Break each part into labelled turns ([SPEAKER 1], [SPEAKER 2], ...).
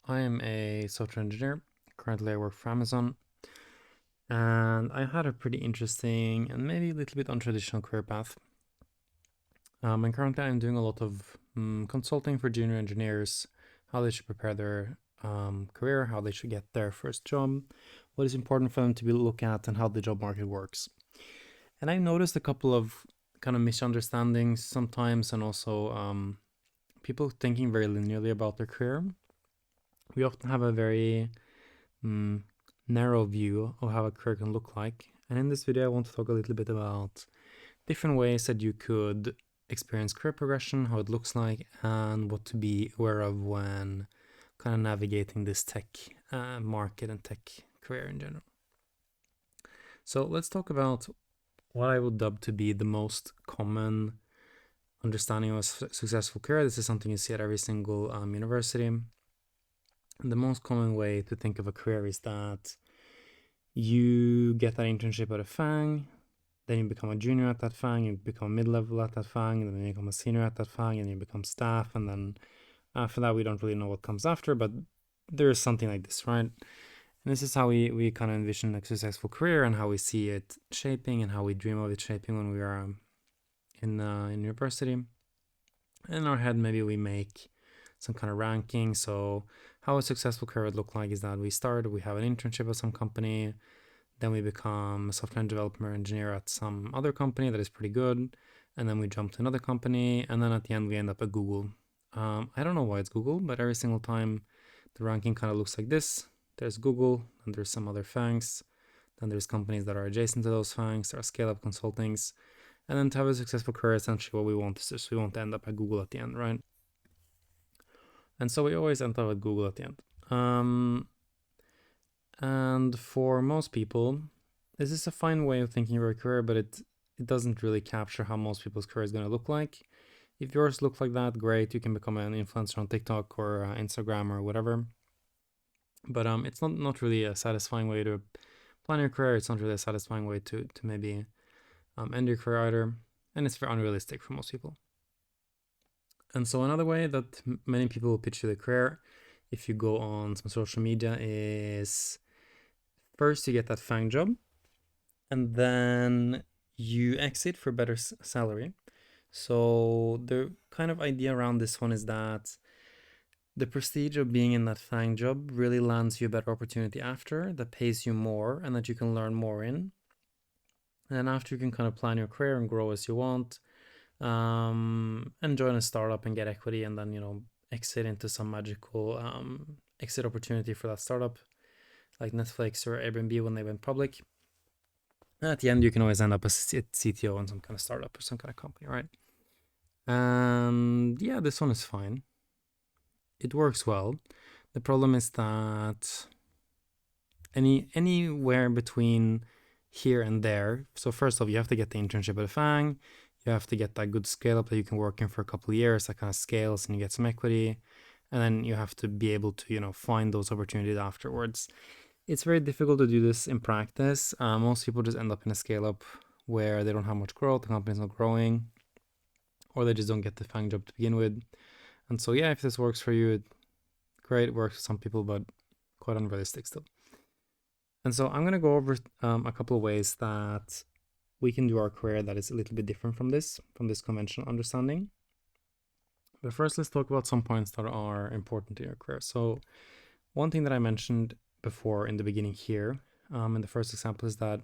[SPEAKER 1] I am a software engineer. Currently, I work for Amazon, and I had a pretty interesting and maybe a little bit untraditional career path. And currently, I'm doing a lot of consulting for junior engineers, how they should prepare their career, how they should get their first job, what is important for them to be look at, and how the job market works. And I noticed a couple of kind of misunderstandings sometimes, and also people thinking very linearly about their career. We often have a very mm, narrow view of how a career can look like. And in this video, I want to talk a little bit about different ways that you could experience career progression, how it looks like, and what to be aware of when kind of navigating this tech market and tech career in general. So let's talk about what I would dub to be the most common understanding of a successful career. This is something you see at every single university. And the most common way to think of a career is that you get that internship at a FANG, then you become a junior at that FANG, you become mid-level at that FANG, and then you become a senior at that FANG, and you become staff, and then after that we don't really know what comes after, but there is something like this, right? And this is how we kind of envision a successful career and how we see it shaping and how we dream of it shaping when we are in university. And in our head, maybe we make some kind of ranking. So how a successful career would look like is that we have an internship at some company, then we become a software developer engineer at some other company that is pretty good, and then we jump to another company, and then at the end we end up at Google. I don't know why it's Google, but every single time the ranking kind of looks like this. There's Google, and there's some other FANGs, then there's companies that are adjacent to those FANGs, there are scale-up consultings, and then to have a successful career, essentially what we want is just we want to end up at Google at the end, right? And so we always end up at Google at the end. And for most people, this is a fine way of thinking about a career, but it doesn't really capture how most people's career is going to look like. If yours looks like that, great. You can become an influencer on TikTok or Instagram or whatever. But it's not really a satisfying way to plan your career. It's not really a satisfying way to maybe end your career either. And it's very unrealistic for most people. And so another way that many people will pitch you the career, if you go on some social media, is first you get that FANG job, and then you exit for better salary. So the kind of idea around this one is that the prestige of being in that FANG job really lands you a better opportunity after that pays you more and that you can learn more in. And then after you can kind of plan your career and grow as you want, and join a startup and get equity, and then exit into some magical exit opportunity for that startup, like Netflix or Airbnb when they went public. And at the end, you can always end up as CTO in some kind of startup or some kind of company, right? And yeah, this one is fine. It works well. The problem is that anywhere between here and there. So first off, you have to get the internship at a FANG. You have to get that good scale up that you can work in for a couple of years, that kind of scales, and you get some equity. And then you have to be able to, find those opportunities afterwards. It's very difficult to do this in practice. Most people just end up in a scale up where they don't have much growth, the company's not growing, or they just don't get the FANG job to begin with. And so, yeah, if this works for you, great, it works for some people, but quite unrealistic still. And so I'm going to go over a couple of ways that we can do our career that is a little bit different from this conventional understanding. But first, let's talk about some points that are important in your career. So one thing that I mentioned before in the beginning here, in the first example, is that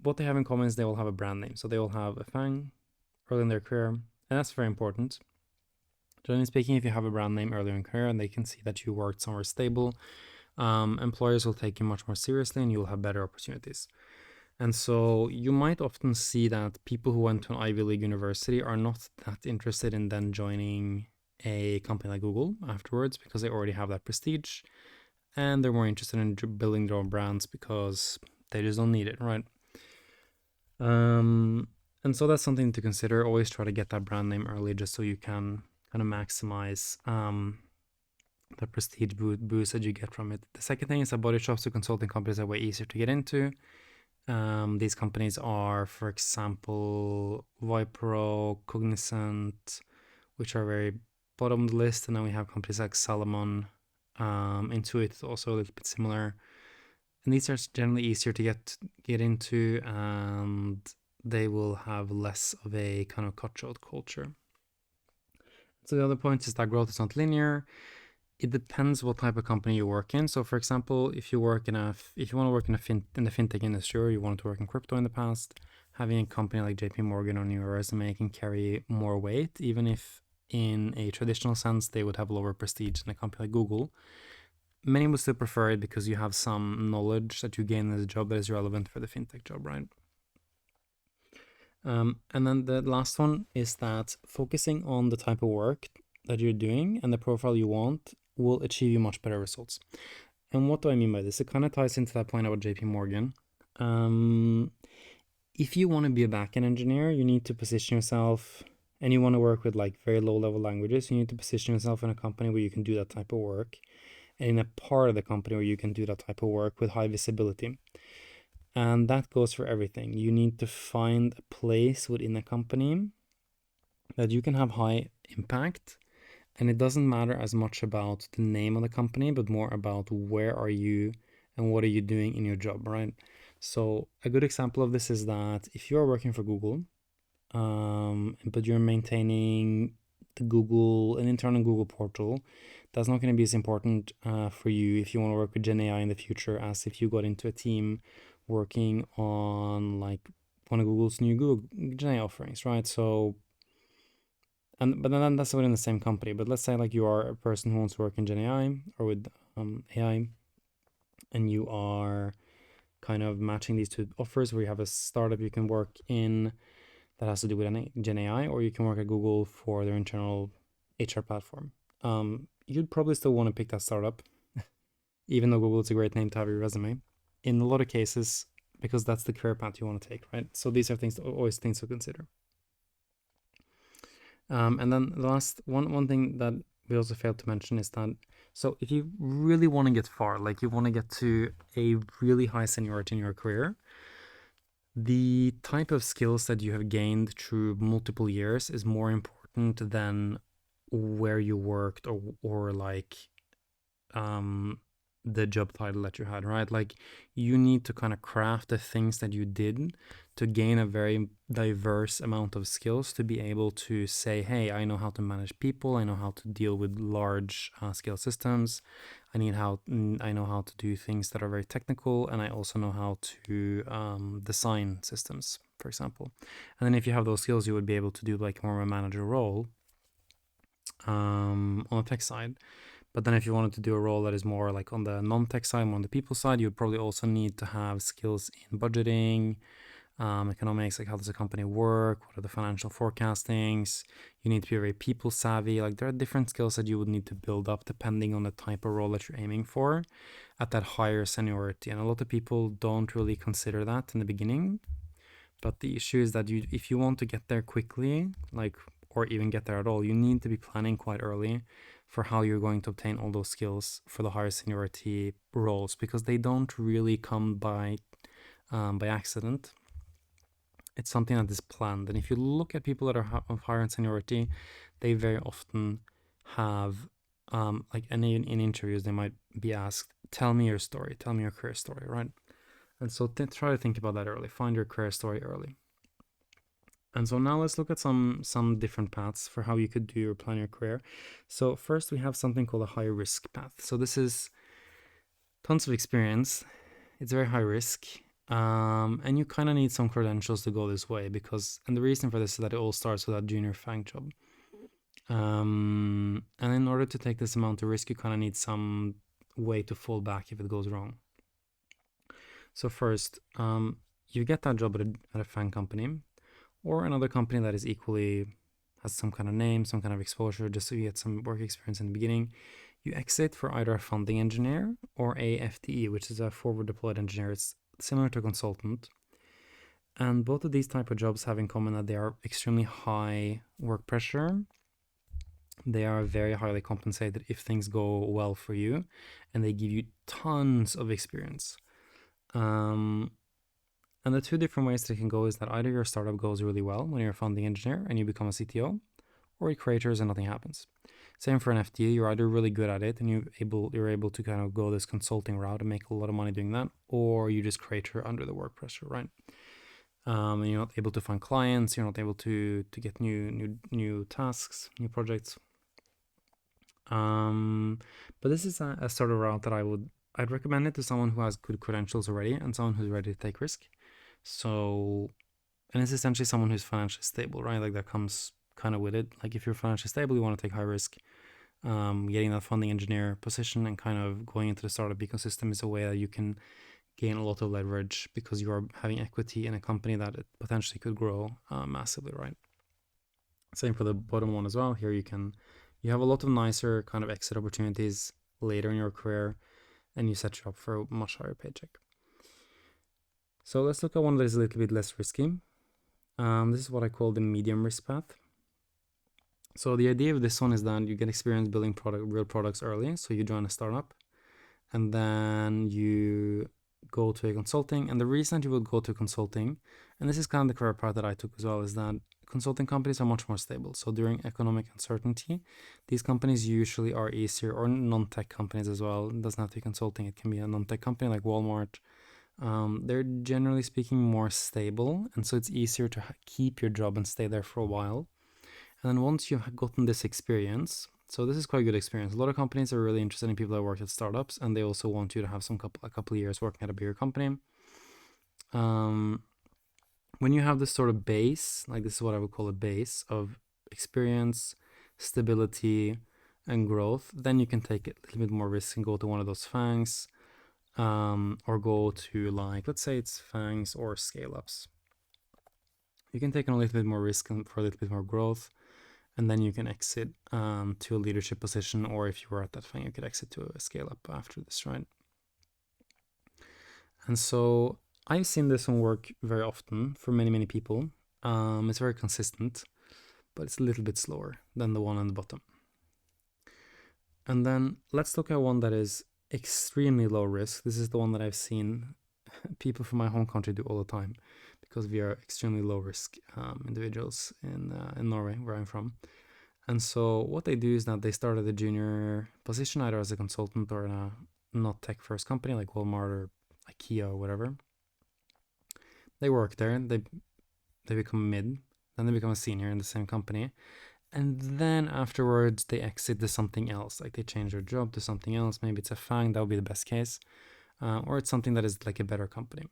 [SPEAKER 1] what they have in common is they all have a brand name. So they all have a FANG early in their career, and that's very important. Generally speaking, if you have a brand name earlier in career and they can see that you worked somewhere stable, employers will take you much more seriously and you'll have better opportunities. And so you might often see that people who went to an Ivy League university are not that interested in then joining a company like Google afterwards because they already have that prestige, and they're more interested in building their own brands because they just don't need it, right? And so that's something to consider. Always try to get that brand name early just so you can kind of maximize the prestige boost that you get from it. The second thing is that body shops or consulting companies are way easier to get into. These companies are, for example, Vipro, Cognizant, which are very bottom of the list, and then we have companies like Salomon, Intuit is also a little bit similar. And these are generally easier to get into, and they will have less of a kind of cutthroat culture. So the other point is that growth is not linear. It depends what type of company you work in. So, for example, if you want to work in the fintech industry, or you wanted to work in crypto in the past, having a company like JP Morgan on your resume can carry more weight, even if in a traditional sense they would have lower prestige than a company like Google. Many would still prefer it because you have some knowledge that you gain as a job that is relevant for the fintech job, right? And then the last one is that focusing on the type of work that you're doing and the profile you want will achieve you much better results. And what do I mean by this? It kind of ties into that point about JP Morgan. If you want to be a backend engineer, you need to position yourself, and you want to work with like very low level languages, you need to position yourself in a company where you can do that type of work, and in a part of the company where you can do that type of work with high visibility. And that goes for everything. You need to find a place within a company that you can have high impact. And it doesn't matter as much about the name of the company, but more about where are you and what are you doing in your job, right? So a good example of this is that if you are working for Google, but you're maintaining an internal Google portal, that's not going to be as important for you if you want to work with Gen AI in the future as if you got into a team working on like one of Google's new Google Gen AI offerings, right? So, but then that's within the same company. But let's say like you are a person who wants to work in Gen AI or with AI, and you are kind of matching these two offers where you have a startup you can work in that has to do with Gen AI, or you can work at Google for their internal HR platform. You'd probably still want to pick that startup, even though Google is a great name to have your resume. In a lot of cases, because that's the career path you want to take, right? So these are always things to consider. And then the last one thing that we also failed to mention is that, so if you really want to get far, like you want to get to a really high seniority in your career, the type of skills that you have gained through multiple years is more important than where you worked or like the job title that you had, right? Like you need to kind of craft the things that you did to gain a very diverse amount of skills to be able to say, hey, I know how to manage people, I know how to deal with large scale systems, I know how to do things that are very technical, and I also know how to design systems, for example. And then if you have those skills, you would be able to do like more of a manager role on the tech side. But then if you wanted to do a role that is more like on the non-tech side, more on the people side, you would probably also need to have skills in budgeting, economics, like how does a company work, what are the financial forecastings. You need to be very people savvy. Like there are different skills that you would need to build up depending on the type of role that you're aiming for at that higher seniority. And a lot of people don't really consider that in the beginning. But the issue is that if you want to get there quickly, like, or even get there at all, you need to be planning quite early for how you're going to obtain all those skills for the higher seniority roles, because they don't really come by accident. It's something that is planned. And if you look at people that are of higher in seniority, they very often have like in interviews they might be asked, tell me your story, tell me your career story, right? And so try to think about that early. Find your career story early. And so now let's look at some different paths for how you could do or plan your career. So first we have something called a high risk path. So this is tons of experience. It's very high risk. And you kind of need some credentials to go this way and the reason for this is that it all starts with that junior FANG job. And in order to take this amount of risk, you kind of need some way to fall back if it goes wrong. So first, you get that job at a FANG company, or another company that is equally has some kind of name, some kind of exposure, just so you get some work experience in the beginning. You exit for either a founding engineer or a FDE, which is a forward deployed engineer. It's similar to a consultant. And both of these type of jobs have in common that they are extremely high work pressure. They are very highly compensated if things go well for you, and they give you tons of experience. And the two different ways that it can go is that either your startup goes really well when you're a founding engineer and you become a CTO, or it craters and nothing happens. Same for an FTE. You're either really good at it and you're able to kind of go this consulting route and make a lot of money doing that, or you just crater under the work pressure, right? And you're not able to find clients. You're not able to get new tasks, new projects. But this is a sort of route that I'd recommend it to someone who has good credentials already and someone who's ready to take risk. So, and it's essentially someone who's financially stable, right? Like that comes kind of with it. Like if you're financially stable, you want to take high risk. Getting that founding engineer position and kind of going into the startup ecosystem is a way that you can gain a lot of leverage because you are having equity in a company that it potentially could grow massively, right? Same for the bottom one as well. Here you have a lot of nicer kind of exit opportunities later in your career, and you set you up for a much higher paycheck. So let's look at one that is a little bit less risky. This is what I call the medium risk path. So the idea of this one is that you get experience building real products early. So you join a startup, and then you go to a consulting. And the reason that you would go to consulting, and this is kind of the career path that I took as well, is that consulting companies are much more stable. So during economic uncertainty, these companies usually are easier, or non-tech companies as well. It doesn't have to be consulting. It can be a non-tech company like Walmart. They're generally speaking more stable, and so it's easier to keep your job and stay there for a while. And then once you've gotten this experience, so this is quite a good experience. A lot of companies are really interested in people that work at startups, and they also want you to have a couple of years working at a bigger company. When you have this sort of base, like this is what I would call a base of experience, stability, and growth, then you can take a little bit more risk and go to one of those FAANGs, or go to, like, let's say it's FAANGs or scale ups. You can take on a little bit more risk for a little bit more growth, and then you can exit to a leadership position, or if you were at that FAANG, you could exit to a scale up after this, right? And so I've seen this one work very often for many people. It's very consistent, but it's a little bit slower than the one on the bottom. And then let's look at one that is extremely low risk. This is the one that I've seen people from my home country do all the time, because we are extremely low risk individuals in Norway, where I'm from. And so what they do is that they start at a junior position, either as a consultant or in a not tech first company like Walmart or IKEA or whatever. They work there, they become mid, then they become a senior in the same company. And then afterwards, they exit to something else. Like they change their job to something else. Maybe it's a FAANG, that would be the best case. Or it's something that is like a better company.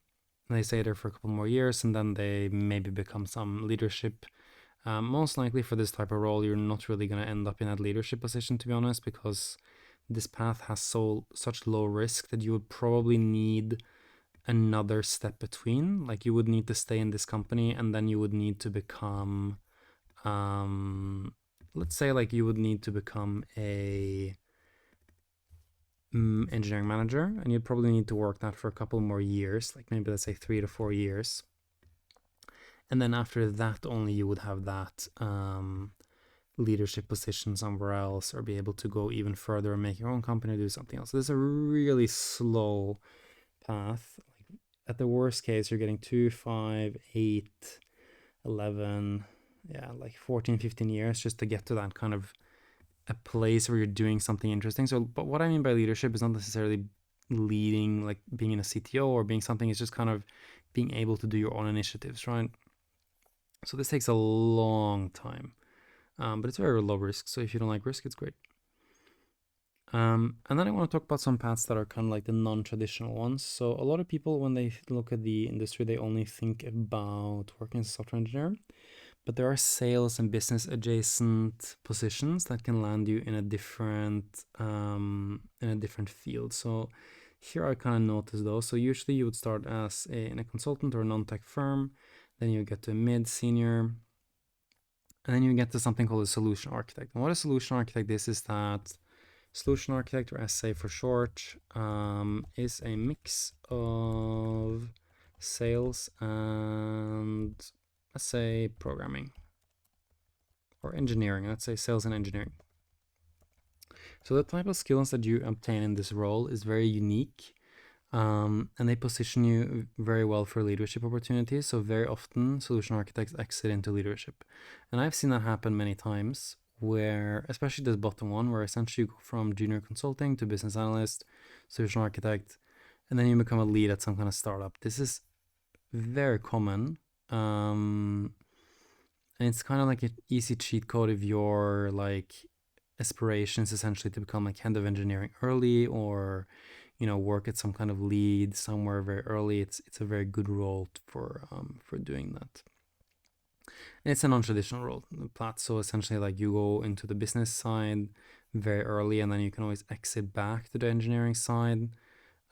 [SPEAKER 1] And they stay there for a couple more years, and then they maybe become some leadership. Most likely for this type of role, you're not really going to end up in that leadership position, to be honest, because this path has such low risk that you would probably need another step between. Like you would need to stay in this company, and then you would need to become, let's say, like you would need to become a engineering manager, and you'd probably need to work that for a couple more years, like maybe let's say 3 to 4 years. And then after that, only you would have that leadership position somewhere else, or be able to go even further and make your own company or do something else. So this is a really slow path. Like at the worst case, you're getting 2, 5, 8, 11, like 14, 15 years just to get to that kind of a place where you're doing something interesting. So, but what I mean by leadership is not necessarily leading, like being in a CTO or being something. It's just kind of being able to do your own initiatives, right? So this takes a long time, but it's very low risk. So if you don't like risk, it's great. And then I want to talk about some paths that are kind of like the non-traditional ones. So a lot of people, when they look at the industry, they only think about working as a software engineer. But there are sales and business adjacent positions that can land you in a different field. So here I kind of noticed those. So usually you would start as in a consultant or a non-tech firm, then you get to a mid-senior, and then you get to something called a solution architect. And what a solution architect is that solution architect, or SA for short, is a mix of sales and, let's say, programming or engineering. Let's say sales and engineering. So the type of skills that you obtain in this role is very unique, and they position you very well for leadership opportunities. So very often solution architects exit into leadership, and I've seen that happen many times where, especially this bottom one, where essentially you go from junior consulting to business analyst, solution architect, and then you become a lead at some kind of startup. This is very common. And it's kind of like an easy cheat code if your like aspirations essentially to become like head of engineering early, or work at some kind of lead somewhere very early. It's a very good role for doing that. And it's a non-traditional role, Platt. So essentially, like, you go into the business side very early, and then you can always exit back to the engineering side.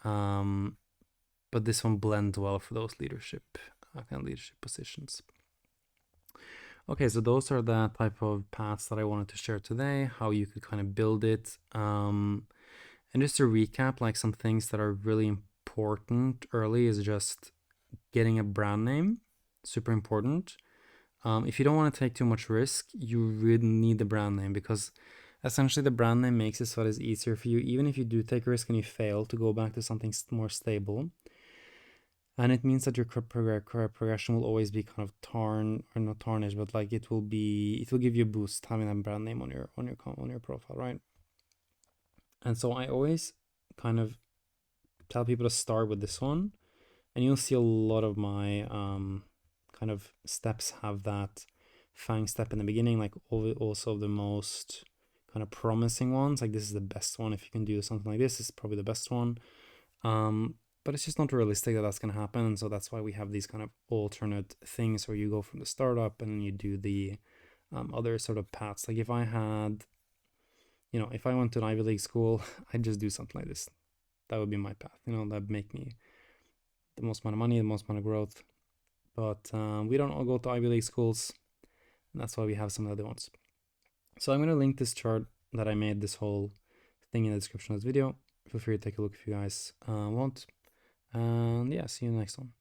[SPEAKER 1] But this one blends well for those leadership positions. Okay, so those are the type of paths that I wanted to share today, how you could kind of build it. And just to recap, like, some things that are really important early is just getting a brand name, super important. If you don't want to take too much risk, you really need the brand name, because essentially the brand name makes it so that it's easier for you, even if you do take a risk and you fail, to go back to something more stable. And it means that your career progression will always be kind of not tarnished, but like it will give you a boost having that brand name on your profile, right? And so I always kind of tell people to start with this one, and you'll see a lot of my kind of steps have that FANG step in the beginning, like also the most kind of promising ones. Like, this is the best one. If you can do something like this, it's probably the best one. But it's just not realistic that that's going to happen. And so that's why we have these kind of alternate things where you go from the startup and you do the other sort of paths. Like, if I had, if I went to an Ivy League school, I'd just do something like this. That would be my path, that'd make me the most amount of money, the most amount of growth. But we don't all go to Ivy League schools, and that's why we have some other ones. So I'm going to link this chart that I made, this whole thing, in the description of this video. Feel free to take a look if you guys want. And yeah, see you in the next one.